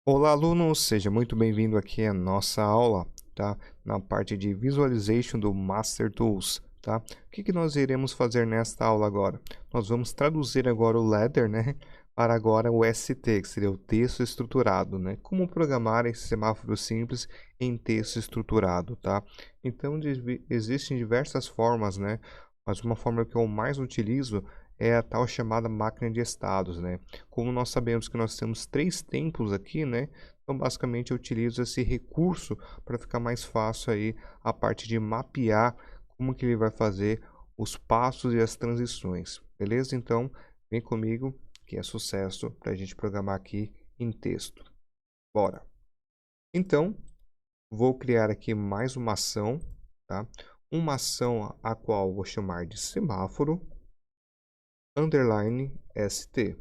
Olá, alunos! Seja muito bem-vindo aqui à nossa aula, tá? Na parte de Visualization do Master Tools, tá? O que nós iremos fazer nesta aula agora? Nós vamos traduzir agora o Ladder, né? Para agora o ST, que seria o texto estruturado, né? Como programar esse semáforo simples em texto estruturado, tá? Então, existem diversas formas, né? Mas uma forma que eu mais utilizo é a tal chamada máquina de estados, né? Como nós sabemos que nós temos 3 tempos aqui, né? Então, basicamente, eu utilizo esse recurso para ficar mais fácil aí a parte de mapear como que ele vai fazer os passos e as transições, beleza? Então, vem comigo que é sucesso para a gente programar aqui em texto. Bora! Então, vou criar aqui mais uma ação, tá? Uma ação a qual vou chamar de semáforo underline st.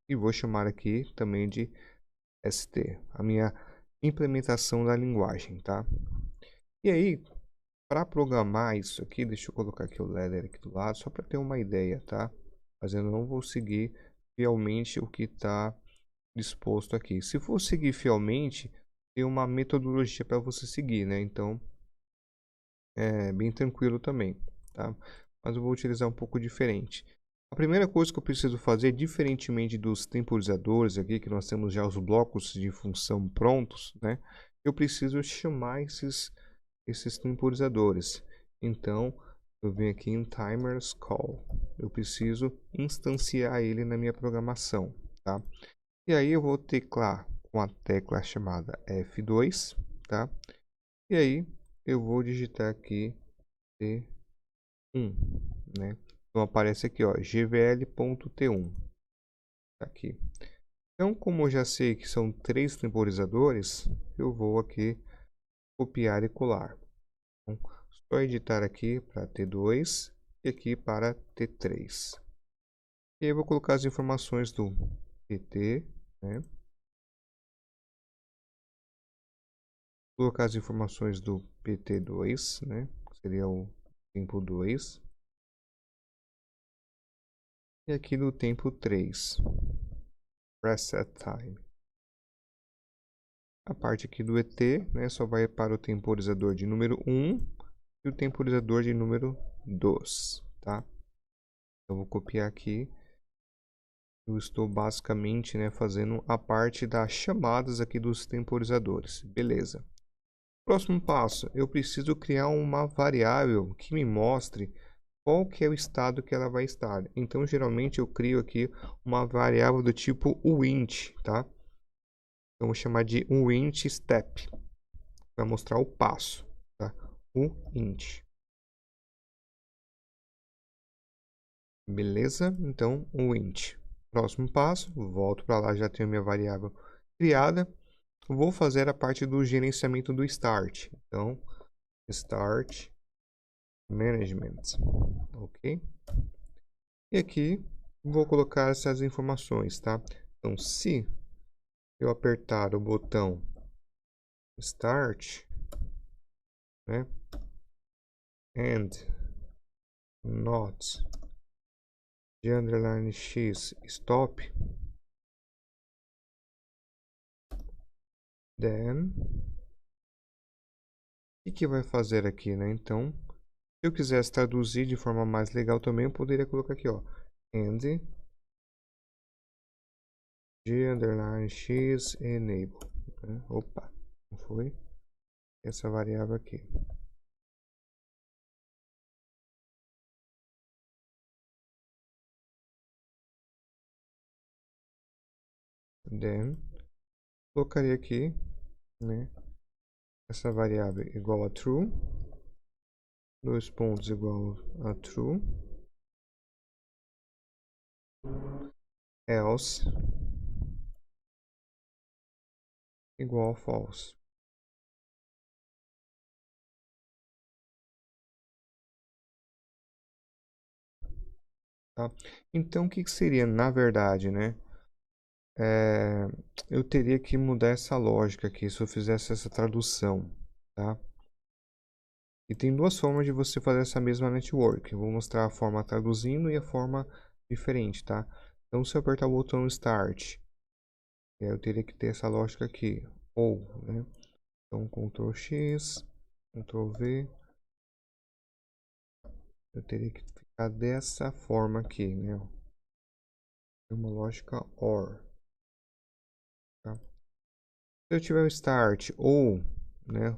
E vou chamar aqui também de ST, a minha implementação da linguagem, tá? E aí, para programar isso aqui, deixa eu colocar aqui o ladder aqui do lado, só para ter uma ideia, tá? Mas eu não vou seguir fielmente o que está disposto aqui. Se for seguir fielmente, tem uma metodologia para você seguir, né? Então, é bem tranquilo também, tá? Mas eu vou utilizar um pouco diferente. A primeira coisa que eu preciso fazer, diferentemente dos temporizadores aqui, que nós temos já os blocos de função prontos, né? Eu preciso chamar esses temporizadores. Então, eu venho aqui em Timers Call. Eu preciso instanciar ele na minha programação, tá? E aí eu vou teclar com a tecla chamada F2, tá? E aí eu vou digitar aqui T1, né? Então aparece aqui, ó, gvl.t1. Tá aqui. Então, como eu já sei que são 3 temporizadores, eu vou aqui copiar e colar. Então, só editar aqui para T2 e aqui para T3. E aí eu vou colocar as informações do PT, né? Colocar as informações do PT2, né? Que seria o tempo 2. E aqui do tempo 3. Preset time. A parte aqui do ET, né, só vai para o temporizador de número 1 e o temporizador de número 2, tá? Eu vou copiar aqui. Eu estou basicamente, né, fazendo a parte das chamadas aqui dos temporizadores. Beleza. Próximo passo, eu preciso criar uma variável que me mostre qual que é o estado que ela vai estar. Então, geralmente eu crio aqui uma variável do tipo uint, tá? Então, vou chamar de uint step, para mostrar o passo, tá? Uint. Beleza? Então, uint. Próximo passo, volto para lá, já tenho minha variável criada. Vou fazer a parte do gerenciamento do start. Então, start management, ok? E aqui vou colocar essas informações, tá? Então, se eu apertar o botão Start, né, and not de underline x stop, then o que vai fazer aqui, né? Então, se eu quisesse traduzir de forma mais legal também, eu poderia colocar aqui, ó, and de underline x enable, né? Opa, não foi essa variável aqui. Then colocaria aqui, né, essa variável igual a true, dois pontos igual a true, else igual a false. Tá? Então, o que seria, na verdade, né? Eu teria que mudar essa lógica aqui se eu fizesse essa tradução, tá? E tem duas formas de você fazer essa mesma network. Eu vou mostrar a forma traduzindo e a forma diferente, tá? Então, se eu apertar o botão Start, E aí eu teria que ter essa lógica aqui, ou, né? Então, Ctrl X, Ctrl V. Eu teria que ficar dessa forma aqui, né? Uma lógica OR. Tá? Se eu tiver o start ou, né,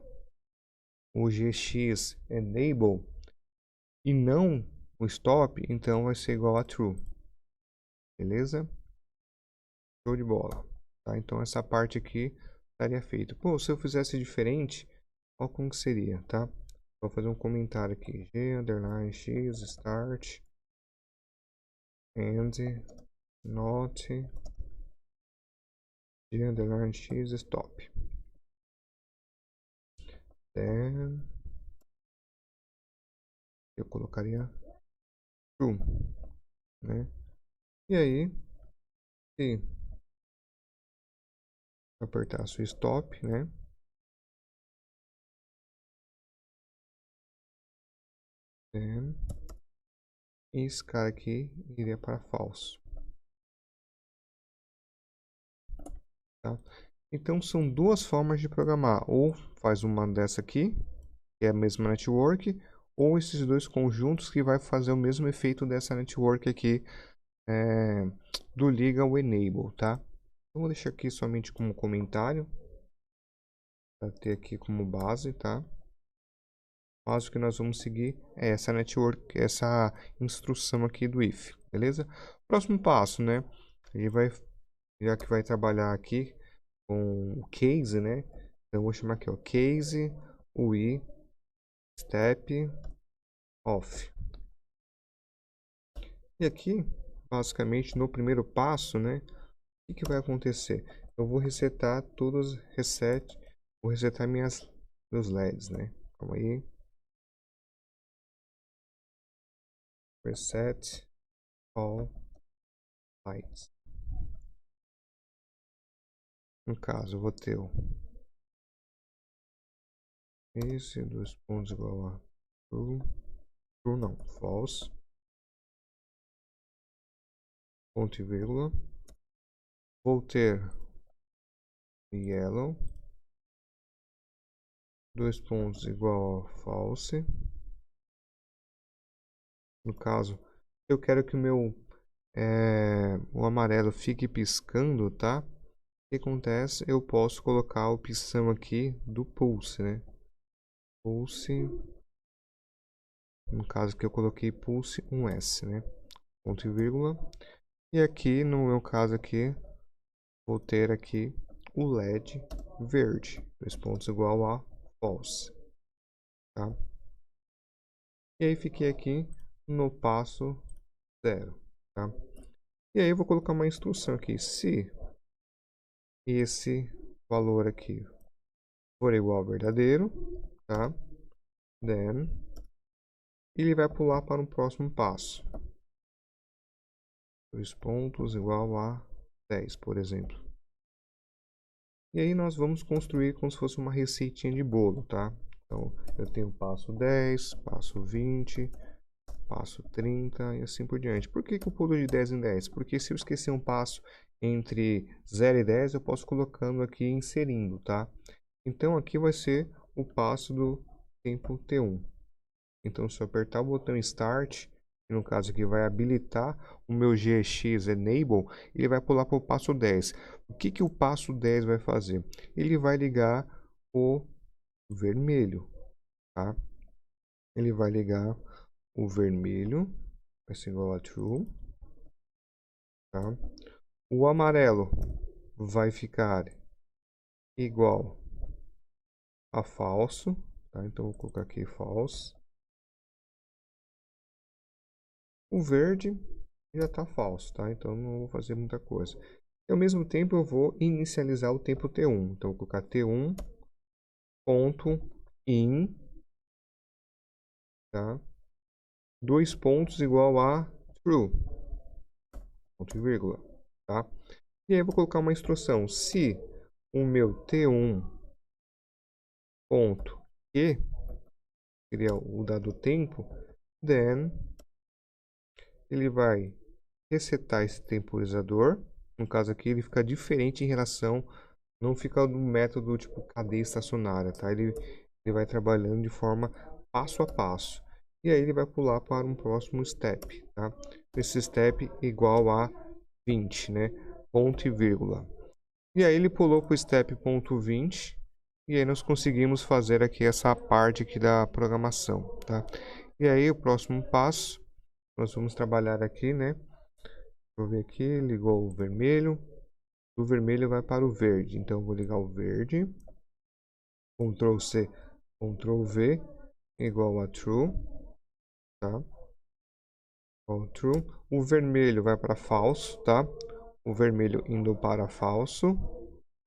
o GX enable e não o stop, então vai ser igual a true. Beleza? Show de bola. Tá? Então essa parte aqui estaria feita. Pô, se eu fizesse diferente, olha como que seria, tá? Vou fazer um comentário aqui. G underline X start and not G underline X stop. Then eu colocaria true, né? E aí, se apertasse o stop, né? Then, esse cara aqui iria para falso. Tá? Então são duas formas de programar. Ou faz uma dessa aqui, que é a mesma network, ou esses dois conjuntos que vai fazer o mesmo efeito dessa network aqui do liga ou enable, tá? Então, vou deixar aqui somente como comentário, para ter aqui como base, tá? Mas o que nós vamos seguir é essa network, essa instrução aqui do if, beleza? Próximo passo, né? A gente vai, já que vai trabalhar aqui com o case, né? Então eu vou chamar aqui, ó, case UI step off. E aqui, basicamente, no primeiro passo, né? O que vai acontecer? Eu vou resetar todos, vou resetar meus LEDs, né? Calma aí. Reset all lights. No caso, eu vou ter esse, dois pontos igual a true, true não, false, ponto e vírgula. Vou ter yellow, dois pontos igual a false. No caso, eu quero que o amarelo fique piscando, tá? O que acontece? Eu posso colocar a opção aqui do pulse, né? Pulse, no caso que eu coloquei pulse 1S, né? Ponto e vírgula. E aqui, no meu caso aqui, vou ter aqui o LED verde, dois pontos igual a false, tá? E aí fiquei aqui no passo 0, tá? E aí eu vou colocar uma instrução aqui, se esse valor aqui for igual ao verdadeiro, tá? Then ele vai pular para o próximo passo. Dois pontos igual a 10, por exemplo. E aí nós vamos construir como se fosse uma receitinha de bolo, tá? Então eu tenho passo 10, passo 20, passo 30 e assim por diante. Por que eu pulo de 10 em 10? Porque se eu esquecer um passo entre 0 e 10, eu posso colocando aqui inserindo, tá? Então aqui vai ser o passo do tempo T1. Então se eu apertar o botão Start, no caso aqui vai habilitar o meu GX Enable, ele vai pular para o passo 10. O que o passo 10 vai fazer? Ele vai ligar o vermelho, tá? Ele vai ligar o vermelho, vai ser igual a True, tá? O amarelo vai ficar igual a falso, tá? Então vou colocar aqui false. O verde já está falso, tá? Então não vou fazer muita coisa. E ao mesmo tempo eu vou inicializar o tempo T1. Então vou colocar T1 ponto in, tá? Dois pontos igual a true, ponto e vírgula, tá? E aí eu vou colocar uma instrução. Se o meu T1 ponto e seria o dado tempo, then ele vai resetar esse temporizador, No caso aqui, ele fica diferente em relação, não fica no método tipo cadeia estacionária, tá? Ele vai trabalhando de forma passo a passo. E aí ele vai pular para um próximo step, tá? Esse step igual a 20, né? Ponto e vírgula. E aí ele pulou para o step ponto 20. E aí nós conseguimos fazer aqui essa parte aqui da programação, tá? E aí o próximo passo, nós vamos trabalhar aqui, né? Vou ver aqui, ligou o vermelho. Do vermelho vai para o verde. Então eu vou ligar o verde. Ctrl C, Ctrl V, igual a true, tá? True. O vermelho vai para falso, tá? O vermelho indo para falso,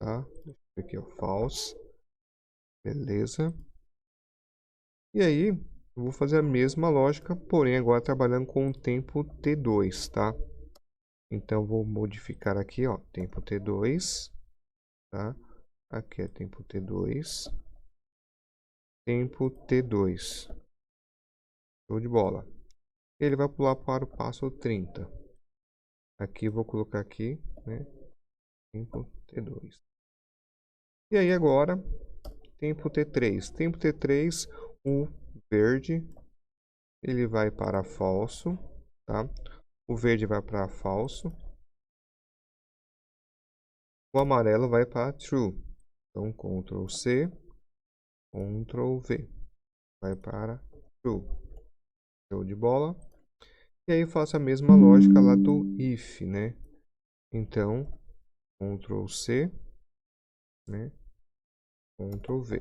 tá? Deixa eu ver aqui, ó, false. Beleza. E aí, eu vou fazer a mesma lógica, porém agora trabalhando com o tempo T2, tá? Então, vou modificar aqui, ó, tempo T2, tá? Aqui é tempo T2, tempo T2. Show de bola. Ele vai pular para o passo 30. Aqui eu vou colocar aqui, né? Tempo T2. E aí agora, tempo T3. Tempo T3, o verde, ele vai para falso, tá? O verde vai para falso. O amarelo vai para true. Então, Ctrl C, Ctrl V. Vai para true. Show de bola. E aí eu faço a mesma lógica lá do if, né? Então, Ctrl C, né? Ctrl V,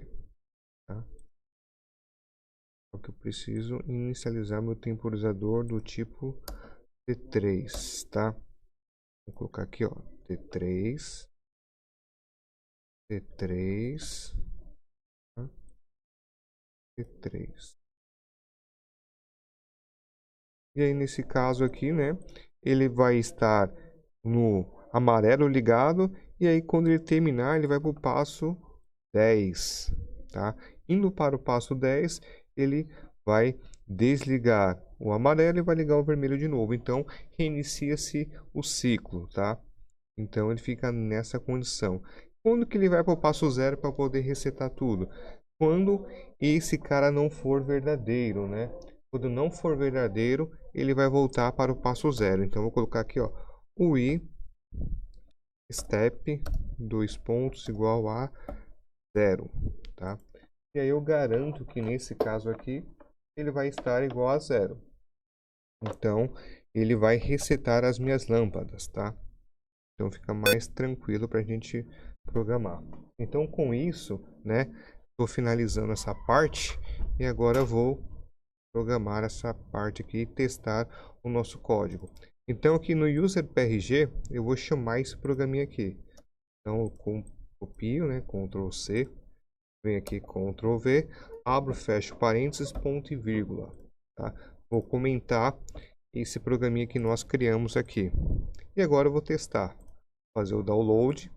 tá? Só que eu preciso inicializar meu temporizador do tipo T3, tá? Vou colocar aqui, ó, T3, T3, tá? T3. E aí nesse caso aqui, né, ele vai estar no amarelo ligado e aí quando ele terminar, ele vai para o passo 10, tá? Indo para o passo 10, ele vai desligar o amarelo e vai ligar o vermelho de novo. Então, reinicia-se o ciclo, tá? Então, ele fica nessa condição. Quando que ele vai para o passo 0 para poder resetar tudo? Quando esse cara não for verdadeiro, né? Quando não for verdadeiro, ele vai voltar para o passo 0. Então, vou colocar aqui, ó, o i step 2 pontos igual a 0, tá? E aí eu garanto que nesse caso aqui, ele vai estar igual a 0. Então, ele vai resetar as minhas lâmpadas, tá? Então, fica mais tranquilo para a gente programar. Então, com isso, né, estou finalizando essa parte e agora eu vou programar essa parte aqui e testar o nosso código. Então, aqui no user.prg, eu vou chamar esse programinha aqui. Então, eu copio, né, Ctrl C, venho aqui Ctrl V, abro, fecho parênteses, ponto e vírgula, tá? Vou comentar esse programinha que nós criamos aqui. E agora eu vou testar. Fazer o download,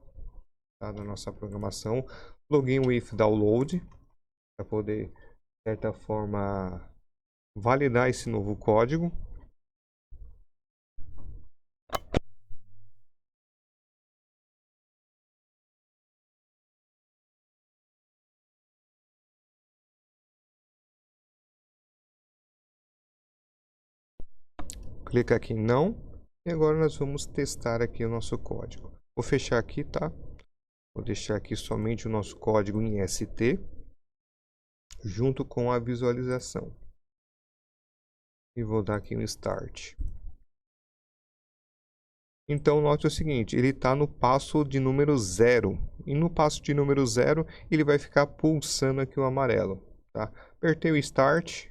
tá, da nossa programação. Login with download, para poder, de certa forma, validar esse novo código. Clica aqui em não. E agora nós vamos testar aqui o nosso código. Vou fechar aqui, tá? Vou deixar aqui somente o nosso código em ST, junto com a visualização. E vou dar aqui um Start. Então, note o seguinte, ele está no passo de número 0. E no passo de número 0, ele vai ficar pulsando aqui o amarelo, tá? Apertei o Start,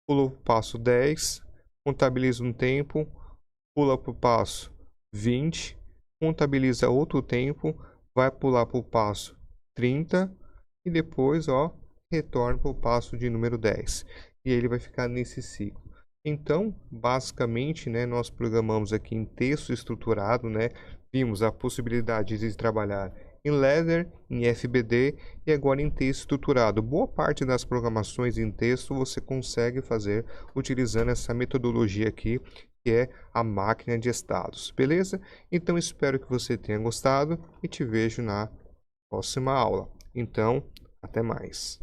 pulou para o passo 10, contabiliza um tempo, pula para o passo 20, contabiliza outro tempo, vai pular para o passo 30 e depois, ó, retorna para o passo de número 10. E ele vai ficar nesse ciclo. Então, basicamente, né, nós programamos aqui em texto estruturado, né? Vimos a possibilidade de trabalhar em ladder, em FBD e agora em texto estruturado. Boa parte das programações em texto você consegue fazer utilizando essa metodologia aqui que é a máquina de estados, beleza? Então espero que você tenha gostado e te vejo na próxima aula. Então, até mais.